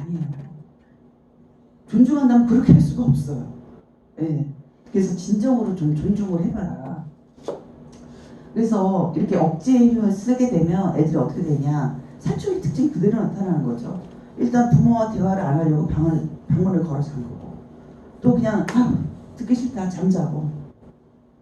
아니에요. 존중한다면 그렇게 할 수가 없어요. 예. 그래서 진정으로 좀 존중을 해봐라. 그래서 이렇게 억지의 힘을 쓰게 되면 애들이 어떻게 되냐, 사춘기 특징 그대로 나타나는 거죠. 일단 부모와 대화를 안 하려고 방문을 걸어 잠그고, 또 그냥 듣기 싫다 잠자고,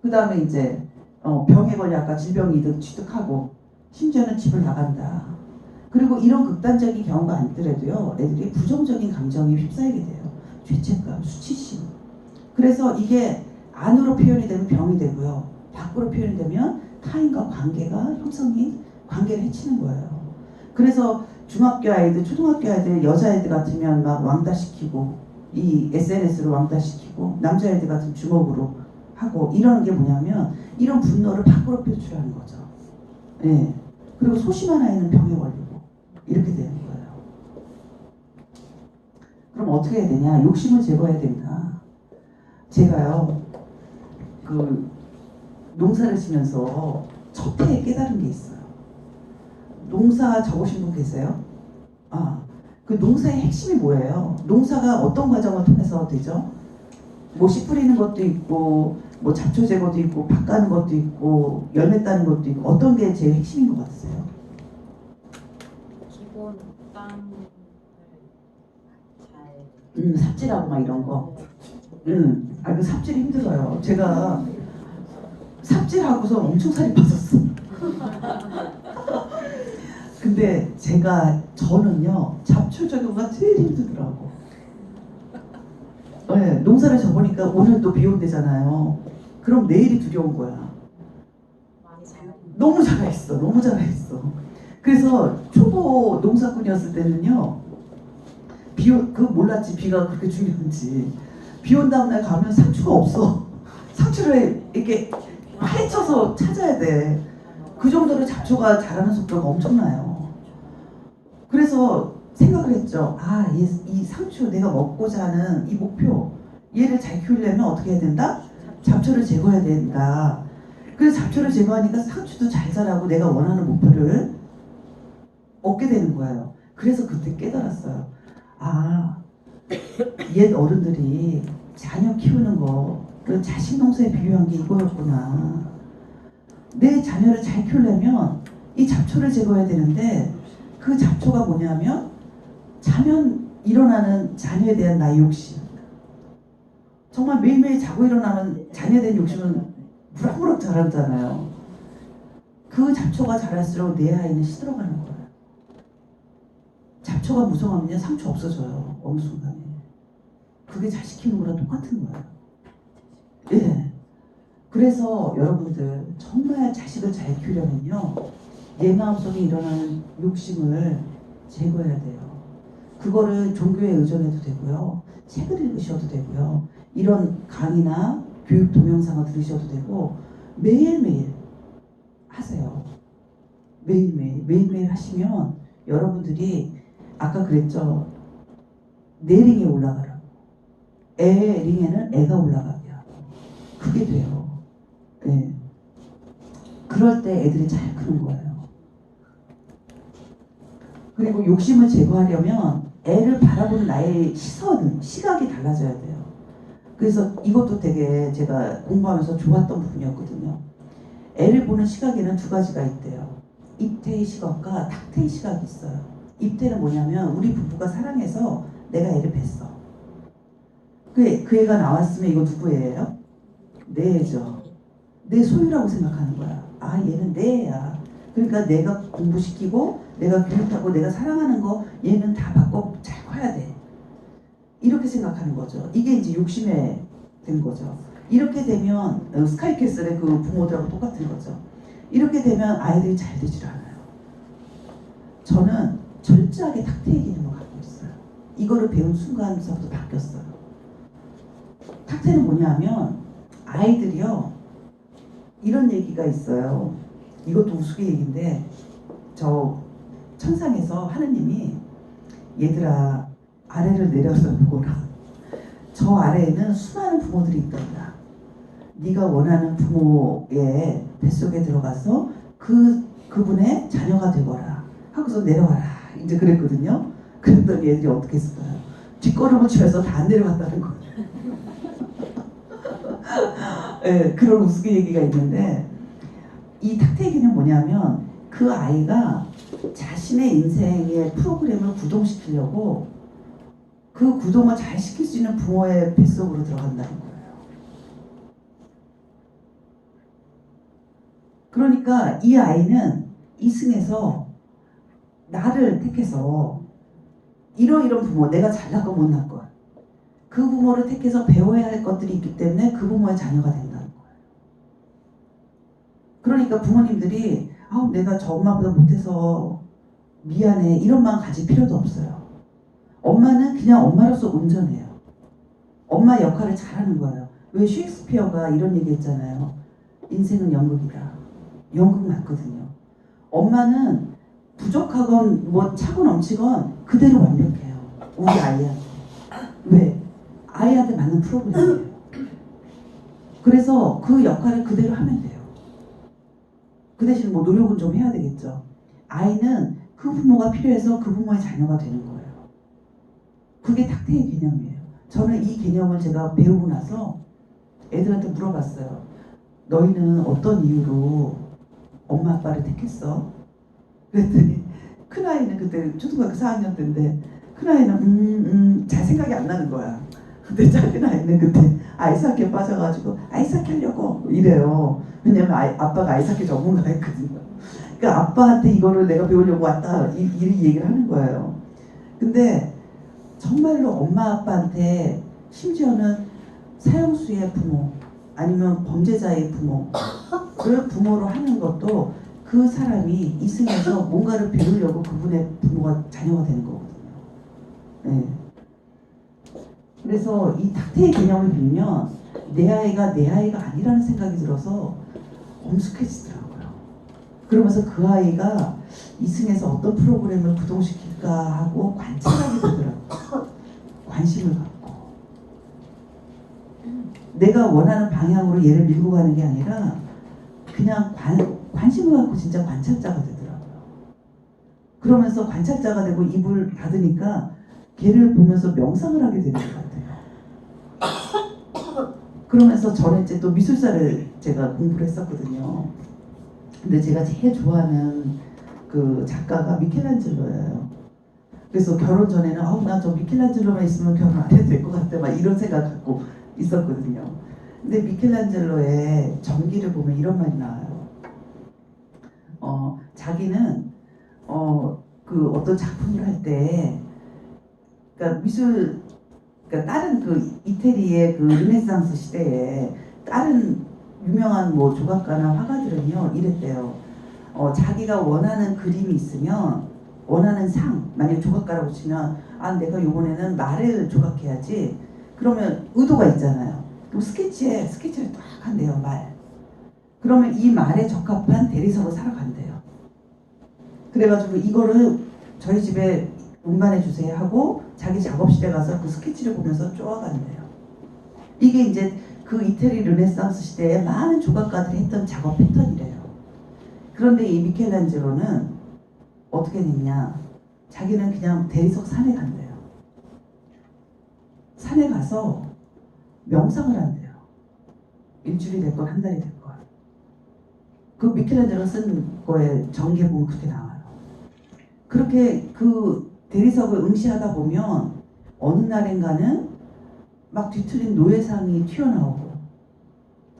그 다음에 이제 병에 걸려 아까 질병 취득하고, 심지어는 집을 나간다. 그리고 이런 극단적인 경우가 아니더라도요, 애들이 부정적인 감정에 휩싸이게 돼요. 죄책감, 수치심. 그래서 이게 안으로 표현이 되면 병이 되고요, 밖으로 표현이 되면 타인과 관계를 해치는 거예요. 그래서 중학교 아이들, 초등학교 아이들, 여자애들 같으면 막 왕따시키고, 이 SNS로 왕따시키고, 남자애들 같은 주먹으로 하고, 이러는 게 뭐냐면 이런 분노를 밖으로 표출하는 거죠. 예. 그리고 소심한 아이는 병에 걸리고 이렇게 되는 거예요. 그럼 어떻게 해야 되냐? 욕심을 제거해야 된다. 제가요, 농사를 지면서 첫 해에 깨달은 게 있어요. 농사 적으신 분 계세요? 그 농사의 핵심이 뭐예요? 농사가 어떤 과정을 통해서 되죠? 뭐 씨 뿌리는 것도 있고, 뭐 잡초 제거도 있고, 밭 가는 것도 있고, 열매 따는 것도 있고, 어떤 게 제일 핵심인 것 같으세요? 기본 땅을 잘 삽질하고 막 이런 거. 그 삽질이 힘들어요. 제가 삽질하고서 엄청 살이 빠졌어. 근데 저는요, 잡초 제거가 제일 힘들더라고. 네, 농사를 져보니까 오늘 또 비 온대잖아요. 그럼 내일이 두려운 거야. 많이 잘 너무 잘했어. 너무 잘했어. 그래서 초보 농사꾼이었을 때는요, 몰랐지, 비가 그렇게 중요한지. 비 온 다음날 가면 상추가 없어. 상추를 이렇게 파헤쳐서 찾아야 돼. 그 정도로 잡초가 자라는 속도가 엄청나요. 그래서 생각을 했죠. 이 상추, 내가 먹고자 하는 이 목표, 얘를 잘 키우려면 어떻게 해야 된다? 잡초를 제거해야 된다. 그래서 잡초를 제거하니까 상추도 잘 자라고 내가 원하는 목표를 얻게 되는 거예요. 그래서 그때 깨달았어요. 옛 어른들이 자녀 키우는 그 자식 농사에 비유한 게 이거였구나. 내 자녀를 잘 키우려면 이 잡초를 제거해야 되는데, 그 잡초가 뭐냐면 자면 일어나는 자녀에 대한 나의 욕심. 정말 매일매일 자고 일어나면 자녀에 대한 욕심은 무럭무럭 자라잖아요. 그 잡초가 자랄수록 내 아이는 시들어가는 거예요. 잡초가 무성하면요, 상추 없어져요. 어느 순간에. 그게 자식 키우는 거랑 똑같은 거예요. 예. 그래서 여러분들 정말 자식을 잘 키우려면요, 내 마음속에 일어나는 욕심을 제거해야 돼요. 그거를 종교에 의존해도 되고요, 책을 읽으셔도 되고요, 이런 강의나 교육 동영상을 들으셔도 되고, 매일매일 하세요. 매일매일 하시면 여러분들이, 아까 그랬죠, 내 링에 올라가라고. 애 링에는 애가 올라가게 하고, 그게 돼요. 네. 그럴 때 애들이 잘 크는 거예요. 그리고 욕심을 제거하려면 애를 바라보는 나의 시각이 달라져야 돼요. 그래서 이것도 되게 제가 공부하면서 좋았던 부분이었거든요. 애를 보는 시각에는 두 가지가 있대요. 입태의 시각과 탁태의 시각이 있어요. 입태는 뭐냐면 우리 부부가 사랑해서 내가 애를 뱄어. 그 애가 나왔으면 이거 누구 애예요? 내 애죠. 내 소유라고 생각하는 거야. 얘는 내 애야. 그러니까 내가 공부시키고 내가 교육하고 내가 사랑하는 거 얘는 다 받고 잘 커야 돼. 이렇게 생각하는 거죠. 이게 이제 욕심에 된 거죠. 이렇게 되면 스카이캐슬의 그 부모들하고 똑같은 거죠. 이렇게 되면 아이들이 잘 되질 않아요. 저는 철저하게 탁태의 개념을 갖고 있어요. 이거를 배운 순간부터 바뀌었어요. 탁태는 뭐냐면 아이들이요, 이런 얘기가 있어요. 이것도 우스개 얘기인데, 저 천상에서 하느님이 얘들아 아래를 내려서 보거라. 저 아래에는 수많은 부모들이 있단다. 네가 원하는 부모의 뱃속에 들어가서 그분의 자녀가 되거라 하고서 내려와라. 이제 그랬거든요. 그랬더니 애들이 어떻게 했을까요? 뒷걸음을 치면서 다 안 내려갔다는 거예요. 네, 그런 우스갯 얘기가 있는데 이 탁태의 개념 뭐냐면 그 아이가 자신의 인생의 프로그램을 구동시키려고 그 구동을 잘 시킬 수 있는 부모의 뱃속으로 들어간다는 거예요. 그러니까 이 아이는 이승에서 나를 택해서 이런 부모, 내가 잘났건 못났건 그 부모를 택해서 배워야 할 것들이 있기 때문에 그 부모의 자녀가 된다는 거예요. 그러니까 부모님들이 내가 저 엄마보다 못해서 미안해 이런 마음 가질 필요도 없어요. 엄마는 그냥 엄마로서 온전해요. 엄마 역할을 잘하는 거예요. 왜 셰익스피어가 이런 얘기 했잖아요. 인생은 연극이다. 연극 맞거든요. 엄마는 부족하건 뭐 차고 넘치건 그대로 완벽해요. 우리 아이한테. 왜? 아이한테 맞는 프로그램이에요. 그래서 그 역할을 그대로 하면 돼요. 그 대신 뭐 노력은 좀 해야 되겠죠. 아이는 그 부모가 필요해서 그 부모의 자녀가 되는 거예요. 그게 탁태의 개념이에요. 저는 이 개념을 제가 배우고 나서 애들한테 물어봤어요. 너희는 어떤 이유로 엄마 아빠를 택했어? 그랬더니 큰아이는 그때 초등학교 4학년 때인데 큰아이는 잘 생각이 안 나는 거야. 근데 작은아이는 그때 아이스하키에 빠져가지고 아이스하키 하려고 이래요. 왜냐면 아빠가 아이스하키 전문가였거든요. 그러니까 아빠한테 이거를 내가 배우려고 왔다 이 얘기를 하는 거예요. 근데 정말로 엄마 아빠한테 심지어는 사형수의 부모 아니면 범죄자의 부모를 부모로 하는 것도 그 사람이 이승에서 뭔가를 배우려고 그분의 부모가 자녀가 되는 거거든요. 네. 그래서 이 탁태의 개념을 빌면 내 아이가 내 아이가 아니라는 생각이 들어서 엄숙해지더라고요. 그러면서 그 아이가 이승에서 어떤 프로그램을 구동시킬까 하고 관찰하게 되더라고요. 관심을 갖고 내가 원하는 방향으로 얘를 밀고 가는 게 아니라 그냥 관심을 갖고 진짜 관찰자가 되더라고요. 그러면서 관찰자가 되고 입을 닫으니까 걔를 보면서 명상을 하게 되는 것 같아요. 그러면서 저는 이제 또 미술사를 제가 공부를 했었거든요. 근데 제가 제일 좋아하는 그 작가가 미켈란젤로예요. 그래서 결혼 전에는 나 저 미켈란젤로만 있으면 결혼 안 해도 될 것 같아 막 이런 생각 갖고 있었거든요. 근데 미켈란젤로의 전기를 보면 이런 말이 나와요. 자기는 그 어떤 작품을 할 때 그러니까 그러니까 다른 그 이태리의 그 르네상스 시대에 다른 유명한 뭐 조각가나 화가들은요 이랬대요. 자기가 원하는 그림이 있으면 원하는 상 만약 조각가라고 치면 내가 이번에는 말을 조각해야지 그러면 의도가 있잖아요. 그럼 스케치를 딱 한대요. 말. 그러면 이 말에 적합한 대리석을 사러 간대요. 그래가지고 이거를 저희 집에 운반해 주세요 하고 자기 작업실에 가서 그 스케치를 보면서 쪼아간대요. 이게 이제 그 이태리 르네상스 시대에 많은 조각가들이 했던 작업 패턴이래요. 그런데 이 미켈란젤로는 어떻게 됐냐? 자기는 그냥 대리석 산에 간대요. 산에 가서 명상을 한대요. 일주일이 됐건 한 달이 됐건. 그 미켈란젤로 쓴 거에 전기에 보면 그렇게 나와요. 그렇게 그 대리석을 응시하다 보면 어느 날엔가는 막 뒤틀린 노예상이 튀어나오고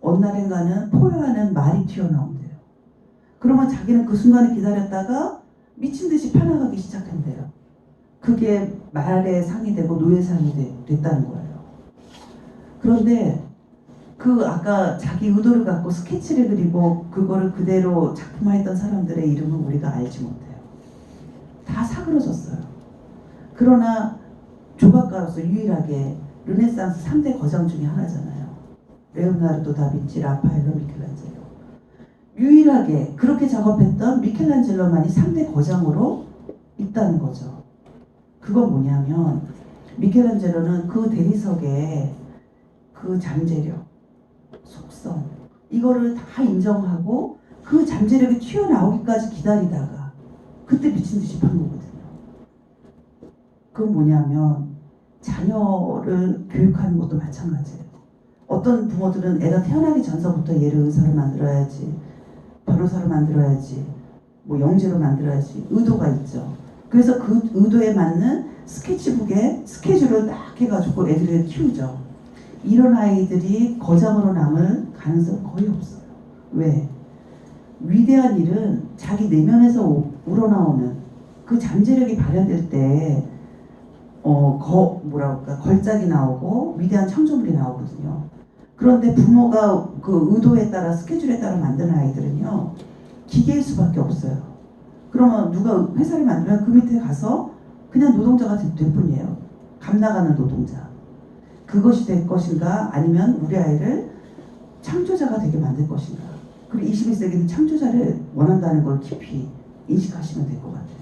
어느 날엔가는 포효하는 말이 튀어나온대요. 그러면 자기는 그 순간을 기다렸다가 미친 듯이 편안하기 시작한대요. 그게 말의 상이 되고 노예상이 됐다는 거예요. 그런데 그 아까 자기 의도를 갖고 스케치를 그리고 그거를 그대로 작품화했던 사람들의 이름은 우리가 알지 못해요. 다 사그러졌어요. 그러나 조각가로서 유일하게 르네상스 3대 거장 중에 하나잖아요. 레오나르도 다빈치, 라파엘로, 미켈란젤로. 유일하게 그렇게 작업했던 미켈란젤로만이 3대 거장으로 있다는 거죠. 그건 뭐냐면 미켈란젤로는 그 대리석의 그 잠재력, 속성 이거를 다 인정하고 그 잠재력이 튀어나오기까지 기다리다가 그때 미친 듯이 판 거거든요. 그건 뭐냐면 자녀를 교육하는 것도 마찬가지예요. 어떤 부모들은 애가 태어나기 전서부터 얘를 의사로 만들어야지, 변호사로 만들어야지, 뭐 영재로 만들어야지 의도가 있죠. 그래서 그 의도에 맞는 스케치북에 스케줄을 딱 해가지고 애들을 키우죠. 이런 아이들이 거장으로 남을 가능성은 거의 없어요. 왜? 위대한 일은 자기 내면에서 우러나오는 그 잠재력이 발현될 때 걸작이 나오고 위대한 창조물이 나오거든요. 그런데 부모가 그 의도에 따라 스케줄에 따라 만드는 아이들은요 기계일 수밖에 없어요. 그러면 누가 회사를 만들면 그 밑에 가서 그냥 노동자가 될 뿐이에요. 감 나가는 노동자. 그것이 될 것인가 아니면 우리 아이를 창조자가 되게 만들 것인가. 그리고 21세기는 창조자를 원한다는 걸 깊이 인식하시면 될 것 같아요.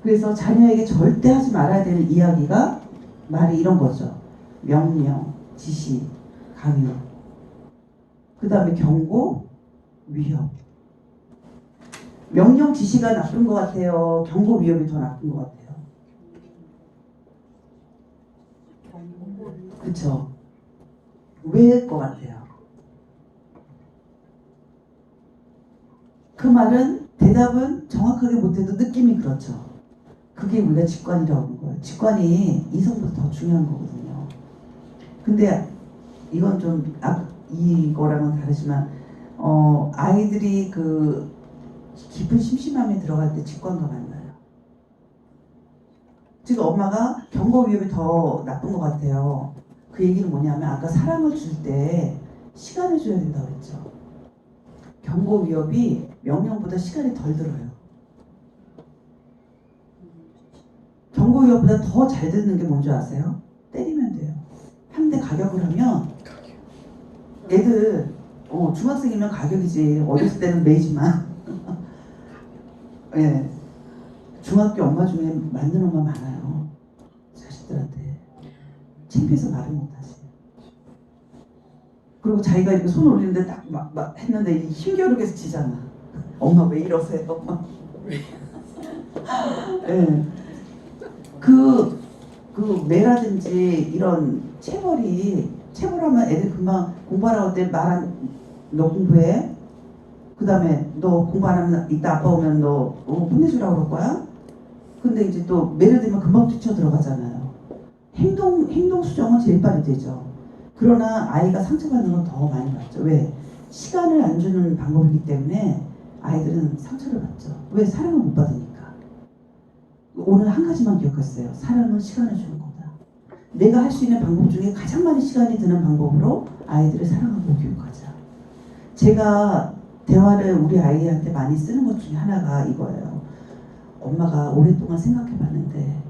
그래서 자녀에게 절대 하지 말아야 되는 이야기가 말이 이런 거죠. 명령, 지시, 강요. 그 다음에 경고, 위협. 명령, 지시가 나쁜 것 같아요. 경고, 위협이 더 나쁜 것 같아요. 그쵸? 왜일 것 같아요? 그 말은 대답은 정확하게 못해도 느낌이 그렇죠. 그게 우리가 직관이라고 하는 거예요. 직관이 이성보다 더 중요한 거거든요. 근데 이건 좀 이거랑은 다르지만 아이들이 그 깊은 심심함에 들어갈 때 직관과 만나요. 지금 엄마가 경고 위협이 더 나쁜 것 같아요. 그 얘기는 뭐냐면 아까 사랑을 줄 때 시간을 줘야 된다고 그랬죠. 경고 위협이 명령보다 시간이 덜 들어요. 경고 위협보다 더 잘 듣는 게 뭔지 아세요? 때리면 돼요. 한 대 가격을 하면 애들 중학생이면 가격이지. 어렸을 때는 매지만 예, 중학교 엄마 중에 맞는 엄마 많아요. 자식들한테 창피해서 말을 못하지. 그리고 자기가 이렇게 손 올리는데 딱 막 했는데 힘겨루게 해서 지잖아. 엄마 왜 이러세요? 엄마. 예. 그 매라든지 이런 체벌하면 애들 금방 공부하라고 할 때 말한 너 공부해. 그 다음에 너 공부 안 하면 이따 아빠 오면 너 혼내주라고 그럴 거야. 근데 이제 또 매를 들면 금방 뛰쳐 들어가잖아요. 행동 수정은 제일 빨리 되죠. 그러나 아이가 상처받는 건 더 많이 받죠. 왜? 시간을 안 주는 방법이기 때문에 아이들은 상처를 받죠. 왜? 사랑을 못 받으니까. 오늘 한 가지만 기억했어요. 사랑은 시간을 주는 거다. 내가 할 수 있는 방법 중에 가장 많이 시간이 드는 방법으로 아이들을 사랑하고 교육하자. 제가 대화를 우리 아이한테 많이 쓰는 것 중에 하나가 이거예요. 엄마가 오랫동안 생각해 봤는데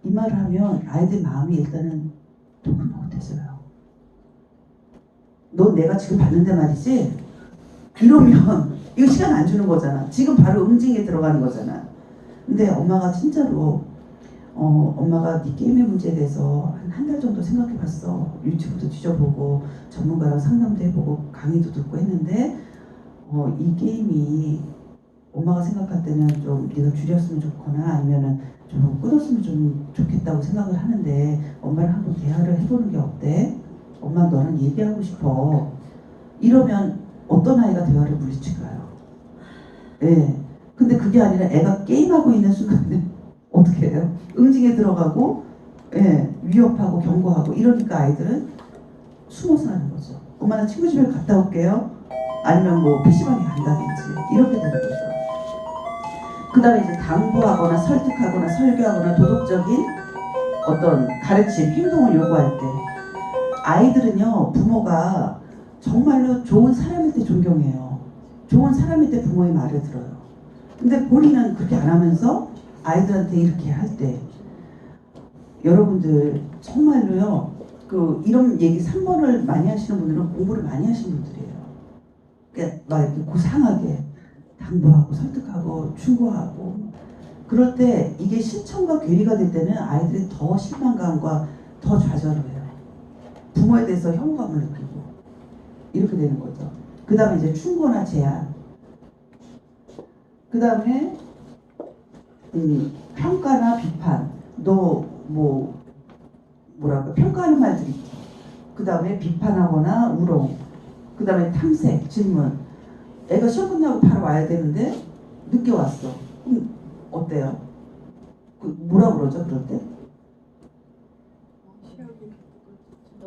이 말을 하면 아이들 마음이 일단은 또긋거긋해져요. 너 내가 지금 봤는데 말이지? 이러면 이거 시간 안 주는 거잖아. 지금 바로 응징에 들어가는 거잖아. 근데 엄마가 진짜로 엄마가 네 게임의 문제에 대해서 한 달 정도 생각해 봤어. 유튜브도 뒤져보고 전문가랑 상담도 해보고 강의도 듣고 했는데 이 게임이 엄마가 생각할 때는 좀 네가 줄였으면 좋거나 아니면은 좀 끊었으면 좀 좋겠다고 생각을 하는데 엄마랑 한번 대화를 해보는 게 어때? 엄마 너랑 얘기하고 싶어. 이러면 어떤 아이가 대화를 물리칠까요? 예. 근데 그게 아니라 애가 게임하고 있는 순간에 어떻게 해요? 응징에 들어가고 예, 위협하고 경고하고 이러니까 아이들은 숨어서 하는 거죠. 엄마 나 친구 집에 갔다 올게요. 아니면 뭐 PC방에 간다든지 이렇게 되는 거죠. 그 다음에 이제 당부하거나 설득하거나 설교하거나 도덕적인 어떤 가르침, 행동을 요구할 때 아이들은요 부모가 정말로 좋은 사람일 때 존경해요. 좋은 사람일 때 부모의 말을 들어요. 근데 본인은 그렇게 안 하면서 아이들한테 이렇게 할 때 여러분들 정말로요 이런 얘기 3번을 많이 하시는 분들은 공부를 많이 하신 분들이에요. 그러니까 막 이렇게 고상하게 당부하고 설득하고 충고하고 그럴 때 이게 실천과 괴리가 될 때는 아이들이 더 실망감과 더 좌절을 해요. 부모에 대해서 혐오감을 느끼고 이렇게 되는 거죠. 그 다음에 이제 충고나 제안. 그 다음에 평가나 비판, 너 뭐랄까 평가하는 말들이 있죠. 그 다음에 비판하거나 우롱, 그 다음에 탐색, 질문. 애가 시험 끝나고 바로 와야 되는데 늦게 왔어. 그럼 어때요? 뭐라 그러죠 그럴 때?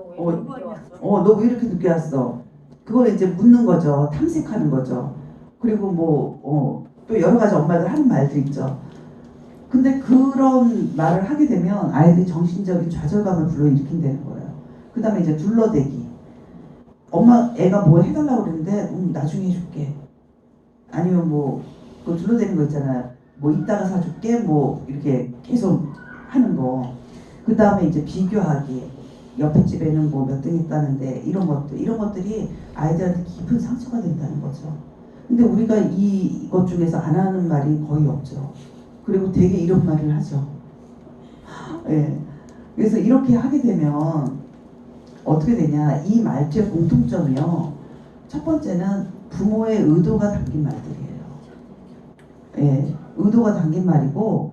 너왜 이렇게 왔어? 너 왜 이렇게 늦게 왔어? 그걸 이제 묻는 거죠. 탐색하는 거죠. 그리고 또 여러 가지 엄마들 하는 말들 있죠. 근데 그런 말을 하게 되면 아이들이 정신적인 좌절감을 불러일으킨다는 거예요. 그 다음에 이제 둘러대기. 애가 뭐 해달라고 그러는데 나중에 해줄게. 아니면 그 둘러대는 거 있잖아요. 이따가 사줄게. 이렇게 계속 하는 거. 그 다음에 이제 비교하기. 옆에 집에는 몇 등 있다는데 이런 것들이 아이들한테 깊은 상처가 된다는 거죠. 근데 우리가 이것 중에서 안 하는 말이 거의 없죠. 그리고 되게 이런 말을 하죠. 예. 그래서 이렇게 하게 되면 어떻게 되냐? 이 말투의 공통점이요. 첫 번째는 부모의 의도가 담긴 말들이에요. 예. 의도가 담긴 말이고,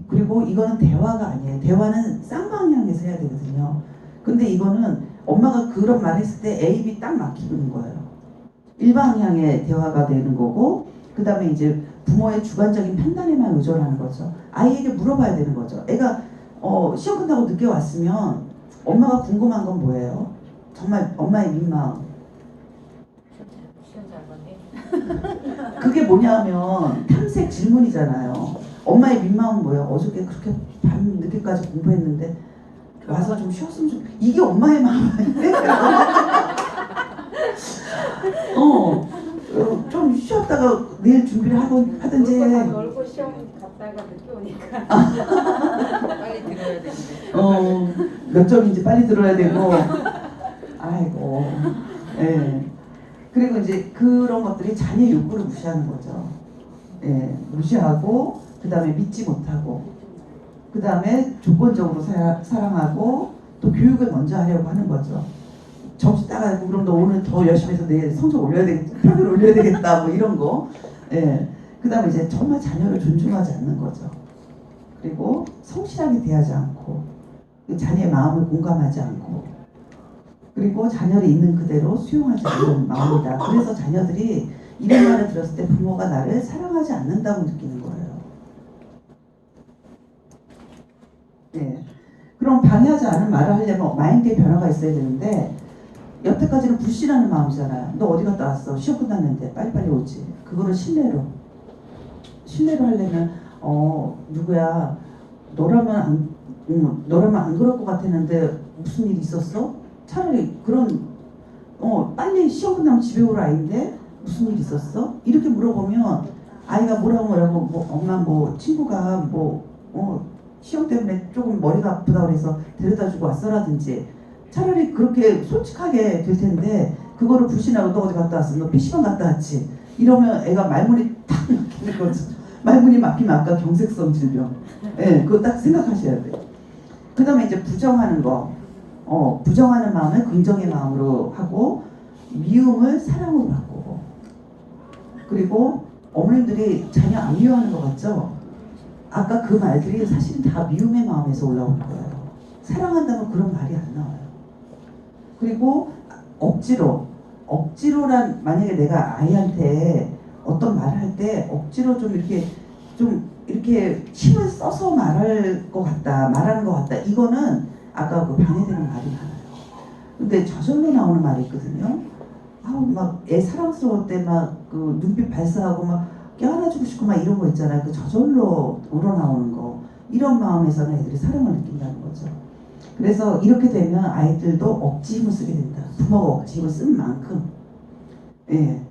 그리고 이거는 대화가 아니에요. 대화는 쌍방향에서 해야 되거든요. 근데 이거는 엄마가 그런 말 했을 때 A, B 딱 막히는 거예요. 일방향의 대화가 되는 거고, 그 다음에 이제 부모의 주관적인 판단에만 의존하는 거죠. 아이에게 물어봐야 되는 거죠. 애가 시험 끝나고 늦게 왔으면 엄마가 궁금한 건 뭐예요? 정말 엄마의 민마음. 시험 잘 봤네. 그게 뭐냐면 탐색 질문이잖아요. 엄마의 민마음은 뭐예요? 어저께 그렇게 밤 늦게까지 공부했는데 와서 좀 쉬었으면 좋겠. 이게 엄마의 마음 아닌데? 좀 쉬었다가 내일 준비를 하든지. 놀고 시험 갔다가 늦게 오니까 빨리 들어야 되는데. 몇 점인지 빨리 들어야 되고. 아이고. 예. 그리고 이제 그런 것들이 자녀의 욕구를 무시하는 거죠. 예. 무시하고, 그 다음에 믿지 못하고, 그 다음에 조건적으로 사랑하고, 또 교육을 먼저 하려고 하는 거죠. 점수 따가지고 그럼 너 오늘 더 열심히 해서 내 성적 올려야 되겠다, 평균 올려야 되겠다, 이런 거. 예. 그 다음에 이제 정말 자녀를 존중하지 않는 거죠. 그리고 성실하게 대하지 않고, 자녀의 마음을 공감하지 않고, 그리고 자녀를 있는 그대로 수용하지 않는 마음이다. 그래서 자녀들이 이런 말을 들었을 때 부모가 나를 사랑하지 않는다고 느끼는 거예요. 예. 그럼 방해하지 않은 말을 하려면 마인드의 변화가 있어야 되는데, 여태까지는 불신하는 마음이잖아요. 너 어디 갔다 왔어? 시험 끝났는데 빨리빨리 오지. 그거를 신뢰로 하려면 누구야 너라면 안 그럴 것 같았는데 무슨 일 있었어? 차라리 빨리 시험 끝나면 집에 올 아이인데 무슨 일 있었어? 이렇게 물어보면 아이가 뭐라고 엄마 친구가 시험 때문에 조금 머리가 아프다 그래서 데려다주고 왔어라든지 차라리 그렇게 솔직하게 될 텐데 그거를 불신하고 너 어디 갔다 왔어? 너 PC방 갔다 왔지? 이러면 애가 말문이 탁 막히는 거죠. 말문이 막히면 아까 경색성 질병. 예, 그거 딱 생각하셔야 돼요. 그 다음에 이제 부정하는 거. 부정하는 마음을 긍정의 마음으로 하고 미움을 사랑으로 바꾸고 그리고 어머님들이 자녀 안 미워하는 것 같죠? 아까 그 말들이 사실은 다 미움의 마음에서 올라오는 거예요. 사랑한다면 그런 말이 안 나와요. 그리고 억지로란 만약에 내가 아이한테 어떤 말을 할 때 억지로 좀 이렇게 힘을 써서 말하는 것 같다. 이거는 아까 그 방해되는 말이 많아요. 근데 저절로 나오는 말이 있거든요. 막 애 사랑스러울 때 막 그 눈빛 발사하고 막 껴안아주고 싶고 막 이런 거 있잖아요. 그 저절로 우러나오는 거. 이런 마음에서는 애들이 사랑을 느낀다는 거죠. 그래서 이렇게 되면 아이들도 억지 힘을 쓰게 된다. 부모가 억지 힘을 쓴 만큼. 예.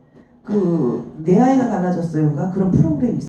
내 아이가 달라졌어요가 그런 프로그램이 있어요.